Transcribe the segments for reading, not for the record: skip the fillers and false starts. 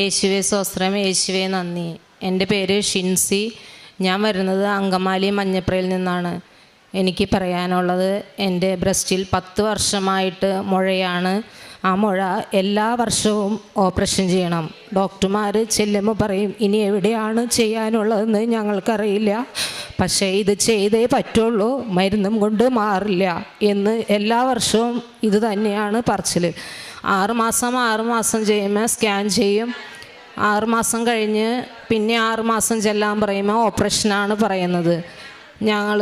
യേശുവേ സ്വസ്ത്രം, യേശുവേ നന്ദി. എൻ്റെ പേര് ഷിൻസി. ഞാൻ വരുന്നത് അങ്കമാലി മഞ്ഞപ്രയിൽ നിന്നാണ്. എനിക്ക് പറയാനുള്ളത്, എൻ്റെ ബ്രസ്റ്റിൽ 10 വർഷമായിട്ട് മുഴയാണ്. ആ മുഴ എല്ലാ വർഷവും ഓപ്പറേഷൻ ചെയ്യണം. ഡോക്ടർമാർ ചെല്ലുമ്പോൾ പറയും ഇനി എവിടെയാണ് ചെയ്യാനുള്ളതെന്ന് ഞങ്ങൾക്കറിയില്ല, പക്ഷേ ഇത് ചെയ്തേ പറ്റുള്ളൂ, മരുന്നും കൊണ്ട് മാറില്ല എന്ന് എല്ലാ വർഷവും ഇത് തന്നെയാണ് പറച്ചിൽ. 6 മാസം ചെയ്യുമ്പോൾ സ്കാൻ ചെയ്യും. 6 മാസം കഴിഞ്ഞ് പിന്നെ 6 മാസം ചെല്ലാൻ പറയുമ്പോൾ ഓപ്പറേഷനാണ് പറയുന്നത്. ഞങ്ങൾ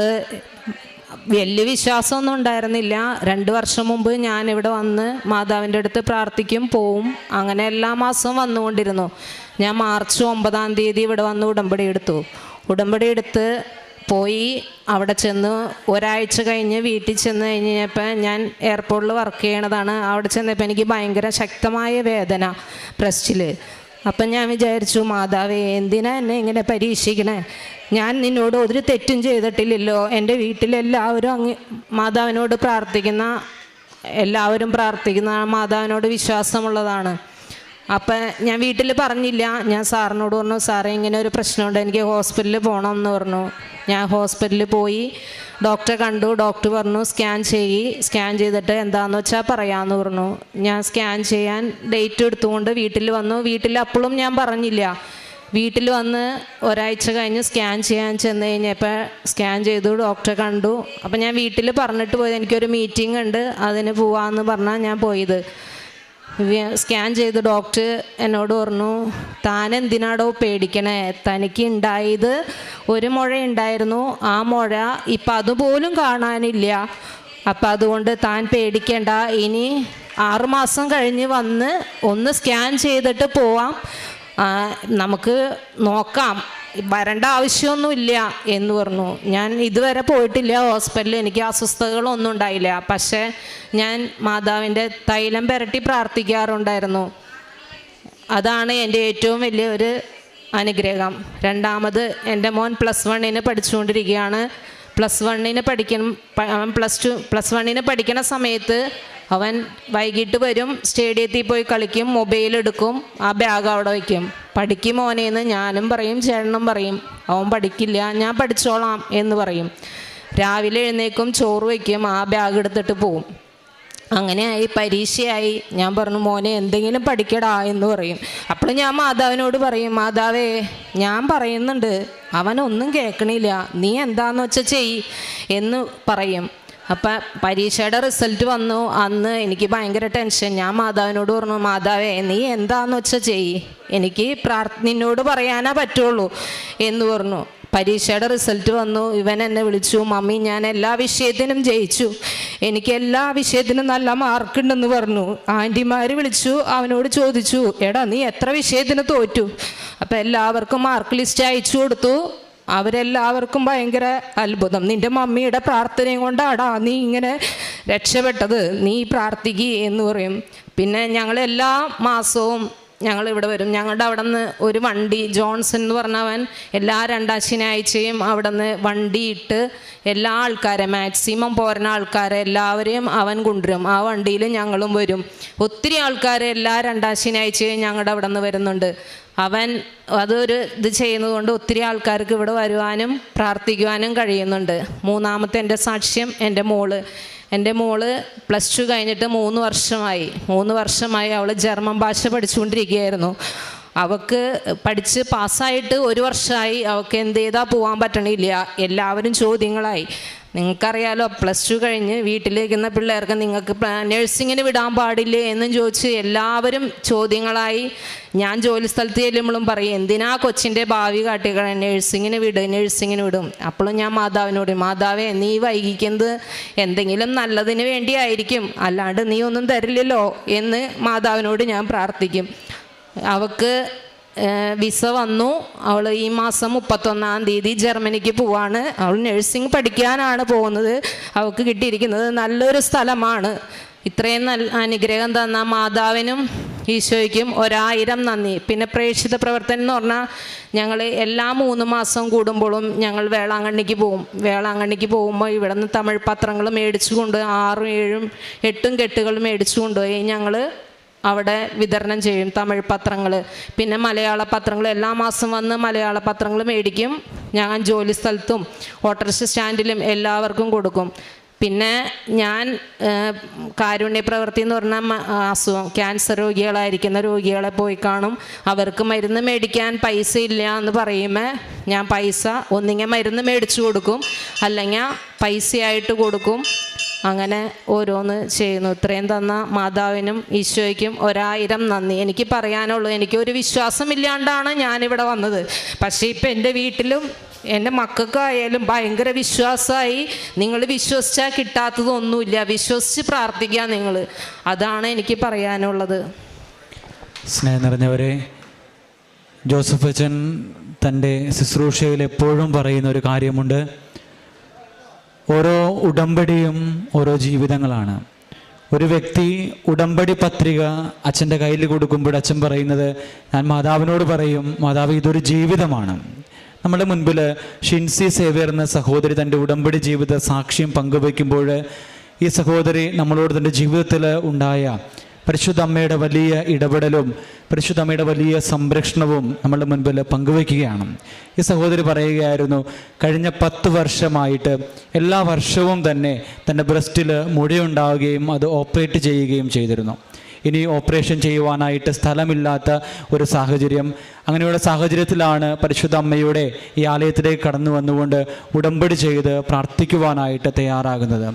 വലിയ വിശ്വാസമൊന്നും ഉണ്ടായിരുന്നില്ല. 2 വർഷം മുമ്പ് ഞാനിവിടെ വന്ന് മാതാവിൻ്റെ അടുത്ത് പ്രാർത്ഥിക്കും, പോവും, അങ്ങനെ എല്ലാ മാസവും വന്നുകൊണ്ടിരുന്നു. ഞാൻ മാർച്ച് 9-ാം തീയതി ഇവിടെ വന്ന് ഉടമ്പടി എടുത്ത് പോയി. അവിടെ ചെന്ന് ഒരാഴ്ച കഴിഞ്ഞ് വീട്ടിൽ ചെന്ന് കഴിഞ്ഞപ്പോൾ, ഞാൻ എയർപോർട്ടിൽ വർക്ക് ചെയ്യണതാണ്. അവിടെ ചെന്നപ്പോൾ എനിക്ക് ഭയങ്കര ശക്തമായ വേദന ബ്രസ്റ്റിൽ. അപ്പം ഞാൻ വിചാരിച്ചു, മാതാവേ എന്തിനാ എന്നെ ഇങ്ങനെ പരീക്ഷിക്കണേ? ഞാൻ നിന്നോട് ഒരു തെറ്റും ചെയ്തിട്ടില്ലല്ലോ. എൻ്റെ വീട്ടിലെല്ലാവരും മാതാവിനോട് എല്ലാവരും പ്രാർത്ഥിക്കുന്ന മാതാവിനോട് വിശ്വാസമുള്ളതാണ്. അപ്പം ഞാൻ വീട്ടിൽ പറഞ്ഞില്ല. ഞാൻ സാറിനോട് പറഞ്ഞു, സാറേ ഇങ്ങനെ ഒരു പ്രശ്നമുണ്ട്, എനിക്ക് ഹോസ്പിറ്റലിൽ പോകണം എന്ന് പറഞ്ഞു. ഞാൻ ഹോസ്പിറ്റലിൽ പോയി ഡോക്ടറെ കണ്ടു. ഡോക്ടർ പറഞ്ഞു സ്കാൻ ചെയ്തിട്ട് എന്താണെന്ന് വെച്ചാൽ പറയാമെന്ന് പറഞ്ഞു. ഞാൻ സ്കാൻ ചെയ്യാൻ ഡേറ്റ് എടുത്തുകൊണ്ട് വീട്ടിൽ വന്നു. വീട്ടിൽ അപ്പോഴും ഞാൻ പറഞ്ഞില്ല. വീട്ടിൽ വന്ന് ഒരാഴ്ച കഴിഞ്ഞ് സ്കാൻ ചെയ്യാൻ ചെന്ന് കഴിഞ്ഞപ്പോൾ സ്കാൻ ചെയ്തു, ഡോക്ടറെ കണ്ടു. അപ്പം ഞാൻ വീട്ടിൽ പറഞ്ഞിട്ട് പോയത് എനിക്കൊരു മീറ്റിംഗ് ഉണ്ട്, അതിന് പോവാമെന്ന് പറഞ്ഞാൽ ഞാൻ പോയത്. സ്കാൻ ചെയ്ത് ഡോക്ടർ എന്നോട് പറഞ്ഞു, താൻ എന്തിനാടോ പേടിക്കണേ? തനിക്ക് ഉണ്ടായത് ഒരു മുഴ ഉണ്ടായിരുന്നു, ആ മുഴ ഇപ്പം അതുപോലും കാണാനില്ല. അപ്പം അതുകൊണ്ട് താൻ പേടിക്കേണ്ട, ഇനി 6 മാസം കഴിഞ്ഞ് വന്ന് ഒന്ന് സ്കാൻ ചെയ്തിട്ട് പോവാം, നമുക്ക് നോക്കാം, വരേണ്ട ആവശ്യമൊന്നുമില്ല എന്ന് പറഞ്ഞു. ഞാൻ ഇതുവരെ പോയിട്ടില്ല ഹോസ്പിറ്റലിൽ, എനിക്ക് അസ്വസ്ഥതകളൊന്നും ഉണ്ടായില്ല. പക്ഷേ ഞാൻ മാതാവിൻ്റെ തൈലം പുരട്ടി പ്രാർത്ഥിക്കാറുണ്ടായിരുന്നു. അതാണ് എൻ്റെ ഏറ്റവും വലിയ ഒരു അനുഗ്രഹം. രണ്ടാമത്, എൻ്റെ മോൻ +1 പഠിച്ചുകൊണ്ടിരിക്കുകയാണ്. +1 പഠിക്കണ സമയത്ത് അവൻ വൈകിട്ട് വരും, സ്റ്റേഡിയത്തിൽ പോയി കളിക്കും, മൊബൈൽ എടുക്കും, ആ ബാഗ് അവിടെ വയ്ക്കും. പഠിക്കും മോനേന്ന് ഞാനും പറയും, ചേട്ടനും പറയും. അവൻ പഠിക്കില്ല, ഞാൻ പഠിച്ചോളാം എന്ന് പറയും. രാവിലെ എഴുന്നേക്കും, ചോറ് വയ്ക്കും, ആ ബാഗ് എടുത്തിട്ട് പോവും. അങ്ങനെയായി, പരീക്ഷയായി. ഞാൻ പറഞ്ഞു, മോനെ എന്തെങ്കിലും പഠിക്കടാ എന്ന് പറയും. അപ്പോൾ ഞാൻ മാതാവിനോട് പറയും, മാതാവേ ഞാൻ പറയുന്നുണ്ട്, അവനൊന്നും കേൾക്കണില്ല, നീ എന്താന്ന് വെച്ചാൽ ചെയ്യ് എന്ന് പറയും. അപ്പം പരീക്ഷയുടെ റിസൾട്ട് വന്നു. അന്ന് എനിക്ക് ഭയങ്കര ടെൻഷൻ. ഞാൻ മാതാവിനോട് പറഞ്ഞു, മാതാവേ നീ എന്താന്ന് വെച്ചാൽ ചെയ്യ്, എനിക്ക് നിന്നോട് പറയാനേ പറ്റുള്ളൂ എന്ന് പറഞ്ഞു. പരീക്ഷയുടെ റിസൾട്ട് വന്നു. ഇവൻ എന്നെ വിളിച്ചു, മമ്മി ഞാൻ എല്ലാ വിഷയത്തിനും ജയിച്ചു, എനിക്ക് എല്ലാ വിഷയത്തിനും നല്ല മാർക്കുണ്ടെന്ന് പറഞ്ഞു. ആൻറ്റിമാർ വിളിച്ചു, അവനോട് ചോദിച്ചു, എടാ നീ എത്ര വിഷയത്തിന് തോറ്റു? അപ്പം എല്ലാവർക്കും മാർക്ക് ലിസ്റ്റ് അയച്ചു കൊടുത്തു. അവരെല്ലാവർക്കും ഭയങ്കര അത്ഭുതം, നിൻ്റെ മമ്മിയുടെ പ്രാർത്ഥനയും കൊണ്ടാടാ നീ ഇങ്ങനെ രക്ഷപ്പെട്ടത്, നീ പ്രാർത്ഥിക്കുക എന്ന് പറയും. പിന്നെ ഞങ്ങൾ എല്ലാ മാസവും ഞങ്ങൾ ഇവിടെ വരും. ഞങ്ങളുടെ അവിടെ നിന്ന് ഒരു വണ്ടി, ജോൺസൺ എന്ന് പറഞ്ഞവൻ എല്ലാ 2-ാം ശനിയാഴ്ചയും അവിടെ നിന്ന് വണ്ടിയിട്ട് എല്ലാ ആൾക്കാരെ, മാക്സിമം പോരുന്ന ആൾക്കാരെ എല്ലാവരെയും അവൻ കൊണ്ടുവരും. ആ വണ്ടിയിൽ ഞങ്ങളും വരും. ഒത്തിരി ആൾക്കാർ എല്ലാ 2-ാം ശനിയാഴ്ചയും ഞങ്ങളുടെ അവിടെ നിന്ന് വരുന്നുണ്ട്. അവൻ അതൊരു ഇത് ചെയ്യുന്നതുകൊണ്ട് ഒത്തിരി ആൾക്കാർക്ക് ഇവിടെ വരുവാനും പ്രാർത്ഥിക്കുവാനും കഴിയുന്നുണ്ട്. മൂന്നാമത്തെ എൻ്റെ സാക്ഷ്യം, എൻ്റെ മോള് +2 കഴിഞ്ഞിട്ട് 3 വർഷമായി അവൾ ജർമ്മൻ ഭാഷ പഠിച്ചുകൊണ്ടിരിക്കുകയായിരുന്നു. അവൾക്ക് പഠിച്ച് പാസ്സായിട്ട് 1 വർഷമായി. അവൾക്ക് എന്ത് ചെയ്താൽ പോകാൻ പറ്റണില്ല. എല്ലാവരും ചോദ്യങ്ങളായി. നിങ്ങൾക്കറിയാലോ, +2 കഴിഞ്ഞ് വീട്ടിലേക്കുന്ന പിള്ളേർക്ക് നിങ്ങൾക്ക് നഴ്സിങ്ങിന് വിടാൻ പാടില്ലേ എന്നും ചോദിച്ച് എല്ലാവരും ചോദ്യങ്ങളായി. ഞാൻ ജോലി സ്ഥലത്ത് ചെല്ലുമ്പോഴും പറയും, എന്തിനാ കൊച്ചിൻ്റെ ഭാവി കാട്ടിക്കളെ, നഴ്സിങ്ങിന് വിടും. അപ്പോഴും ഞാൻ മാതാവിനോട്, മാതാവേ നീ വൈകിക്കുന്നത് എന്തെങ്കിലും നല്ലതിന് വേണ്ടിയായിരിക്കും, അല്ലാണ്ട് നീ ഒന്നും തരില്ലല്ലോ എന്ന് മാതാവിനോട് ഞാൻ പ്രാർത്ഥിക്കും. അവൾക്ക് വിസ വന്നു. അവൾ ഈ മാസം 31-ാം തീയതി ജർമ്മനിക്ക് പോവാണ്. അവൾ നഴ്സിംഗ് പഠിക്കാനാണ് പോകുന്നത്. അവൾക്ക് കിട്ടിയിരിക്കുന്നത് നല്ലൊരു സ്ഥലമാണ്. ഇത്രയും നല്ല അനുഗ്രഹം തന്ന മാതാവിനും ഈശോയ്ക്കും 1000 നന്ദി. പിന്നെ പ്രേക്ഷിത പ്രവർത്തനം എന്ന് പറഞ്ഞാൽ, ഞങ്ങൾ എല്ലാ 3 മാസം കൂടുമ്പോഴും ഞങ്ങൾ വേളാങ്കണ്ണിക്ക് പോകും. വേളാങ്കണ്ണിക്ക് പോകുമ്പോൾ ഇവിടെ നിന്ന് തമിഴ് പത്രങ്ങൾ മേടിച്ചു കൊണ്ട് 6, 7, 8 കെട്ടുകൾ മേടിച്ചു കൊണ്ടുപോയി ഞങ്ങൾ അവിടെ വിതരണം ചെയ്യും, തമിഴ് പത്രങ്ങൾ. പിന്നെ മലയാള പത്രങ്ങൾ എല്ലാ മാസം വന്ന് മലയാള പത്രങ്ങൾ മേടിക്കും. ഞാൻ ജോലി സ്ഥലത്തും ഓട്ടോറിക്ഷ സ്റ്റാൻഡിലും എല്ലാവർക്കും കൊടുക്കും. പിന്നെ ഞാൻ കാരുണ്യ പ്രവൃത്തി എന്ന് പറഞ്ഞാൽ അസുഖം ക്യാൻസർ രോഗികളായിരിക്കുന്ന രോഗികളെ പോയി കാണും. അവർക്ക് മരുന്ന് മേടിക്കാൻ പൈസ ഇല്ല എന്ന് പറയുമ്പോൾ ഞാൻ പൈസ ഒന്നിങ്ങനെ മരുന്ന് മേടിച്ചു കൊടുക്കും, അല്ലെങ്കിൽ പൈസയായിട്ട് കൊടുക്കും. അങ്ങനെ ഓരോന്ന് ചെയ്യുന്നു. ഇത്രയും തന്ന മാതാവിനും ഈശോയ്ക്കും 1000 നന്ദി. എനിക്ക് പറയാനുള്ളൂ, എനിക്കൊരു വിശ്വാസമില്ലാണ്ടാണ് ഞാനിവിടെ വന്നത്. പക്ഷേ ഇപ്പം എൻ്റെ വീട്ടിലും എൻ്റെ മക്കൾക്കായാലും ഭയങ്കര വിശ്വാസമായി. നിങ്ങൾ വിശ്വസിച്ചാൽ കിട്ടാത്തതൊന്നുമില്ല, വിശ്വസിച്ച് പ്രാർത്ഥിക്കുക നിങ്ങൾ. അതാണ് എനിക്ക് പറയാനുള്ളത്. സ്നേഹം നിറഞ്ഞവരെ, ജോസഫ് അച്ഛൻ തൻ്റെ ശുശ്രൂഷയിൽ എപ്പോഴും പറയുന്ന ഒരു കാര്യമുണ്ട്. ഓരോ ഉടമ്പടിയും ഓരോ ജീവിതങ്ങളാണ്. ഒരു വ്യക്തി ഉടമ്പടി പത്രിക അച്ഛൻ്റെ കയ്യിൽ കൊടുക്കുമ്പോൾ അച്ഛൻ പറയുന്നത്, ഞാൻ മാതാവിനോട് പറയും, മാതാവ് ഇതൊരു ജീവിതമാണ്. നമ്മുടെ മുൻപിൽ ഷിൻസി സേവ്യർ എന്ന സഹോദരി തൻ്റെ ഉടമ്പടി ജീവിത സാക്ഷ്യം പങ്കുവയ്ക്കുമ്പോൾ ഈ സഹോദരി നമ്മളോട് തൻ്റെ ജീവിതത്തിൽ ഉണ്ടായ പരിശുദ്ധ അമ്മയുടെ വലിയ ഇടപെടലും പരിശുദ്ധ അമ്മയുടെ വലിയ സംരക്ഷണവും നമ്മളുടെ മുൻപിൽ പങ്കുവയ്ക്കുകയാണ്. ഈ സഹോദരി പറയുകയായിരുന്നു, കഴിഞ്ഞ 10 വർഷമായിട്ട് എല്ലാ വർഷവും തന്നെ തൻ്റെ ബ്രസ്റ്റിൽ മുഴയുണ്ടാവുകയും അത് ഓപ്പറേറ്റ് ചെയ്യുകയും ചെയ്തിരുന്നു. ഇനി ഓപ്പറേഷൻ ചെയ്യുവാനായിട്ട് സ്ഥലമില്ലാത്ത ഒരു സാഹചര്യം. അങ്ങനെയുള്ള സാഹചര്യത്തിലാണ് പരിശുദ്ധ അമ്മയുടെ ഈ ആലയത്തിലേക്ക് കടന്നു വന്നുകൊണ്ട് ഉടമ്പടി ചെയ്ത് പ്രാർത്ഥിക്കുവാനായിട്ട് തയ്യാറാകുന്നത്.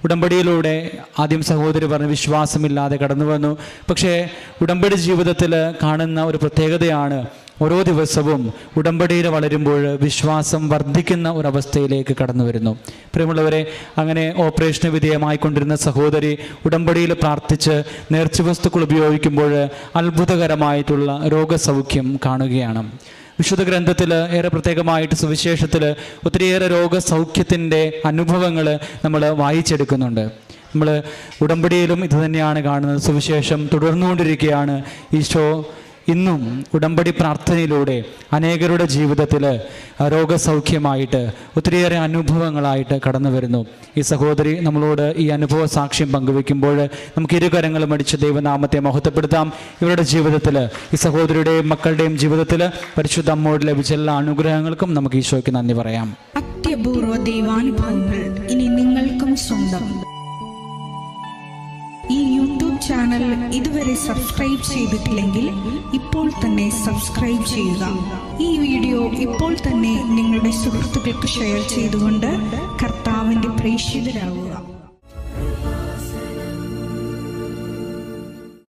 ഉടമ്പടിയിലൂടെ ആദ്യം സഹോദരി പറഞ്ഞ് വിശ്വാസമില്ലാതെ കടന്നു വന്നു. പക്ഷേ ഉടമ്പടി ജീവിതത്തിൽ കാണുന്ന ഒരു പ്രത്യേകതയാണ്, ഓരോ ദിവസവും ഉടമ്പടിയിൽ വളരുമ്പോൾ വിശ്വാസം വർദ്ധിക്കുന്ന ഒരവസ്ഥയിലേക്ക് കടന്നു വരുന്നു. പ്രിയമുള്ളവരെ, അങ്ങനെ ഓപ്പറേഷന് വിധേയമായിക്കൊണ്ടിരുന്ന സഹോദരി ഉടമ്പടിയിൽ പ്രാർത്ഥിച്ച് നേർച്ച വസ്തുക്കൾ ഉപയോഗിക്കുമ്പോൾ അത്ഭുതകരമായിട്ടുള്ള രോഗസൗഖ്യം കാണുകയാണ്. വിശുദ്ധ ഗ്രന്ഥത്തിൽ ഏറെ പ്രത്യേകമായിട്ട് സുവിശേഷത്തിൽ ഒത്തിരിയേറെ രോഗസൗഖ്യത്തിൻ്റെ അനുഭവങ്ങൾ നമ്മൾ വായിച്ചെടുക്കുന്നുണ്ട്. നമ്മൾ ഉടമ്പടിയിലും ഇത് തന്നെയാണ് കാണുന്നത്. സുവിശേഷം തുടർന്നുകൊണ്ടിരിക്കുകയാണ്. ഈശോ ഇന്നും ഉടമ്പടി പ്രാർത്ഥനയിലൂടെ അനേകരുടെ ജീവിതത്തിൽ രോഗസൗഖ്യമായിട്ട് ഒത്തിരിയേറെ അനുഭവങ്ങളായിട്ട് കടന്നു വരുന്നു. ഈ സഹോദരി നമ്മളോട് ഈ അനുഭവ സാക്ഷ്യം പങ്കുവെക്കുമ്പോൾ നമുക്ക് ഇരുകരങ്ങളും അടിച്ച് ദൈവനാമത്തെ മഹത്വപ്പെടുത്താം. ഇവരുടെ ജീവിതത്തിൽ, ഈ സഹോദരിയുടെയും മക്കളുടെയും ജീവിതത്തിൽ പരിശുദ്ധ അമ്മയോട് ലഭിച്ച എല്ലാ അനുഗ്രഹങ്ങൾക്കും നമുക്ക് ഈശോയ്ക്ക് നന്ദി പറയാം. അത്യപൂർവ ദൈവാനുഭവങ്ങൾ ഇനി നിങ്ങൾക്കും സ്വന്തം. ഈ യൂട്യൂബ് ചാനൽ ഇതുവരെ സബ്സ്ക്രൈബ് ചെയ്തിട്ടില്ലെങ്കിൽ ഇപ്പോൾ തന്നെ സബ്സ്ക്രൈബ് ചെയ്യുക. ഈ വീഡിയോ ഇപ്പോൾ തന്നെ നിങ്ങളുടെ സുഹൃത്തുക്കൾക്ക് ഷെയർ ചെയ്തുകൊണ്ട് കർത്താവിൻ്റെ പ്രേക്ഷിതരാകുക.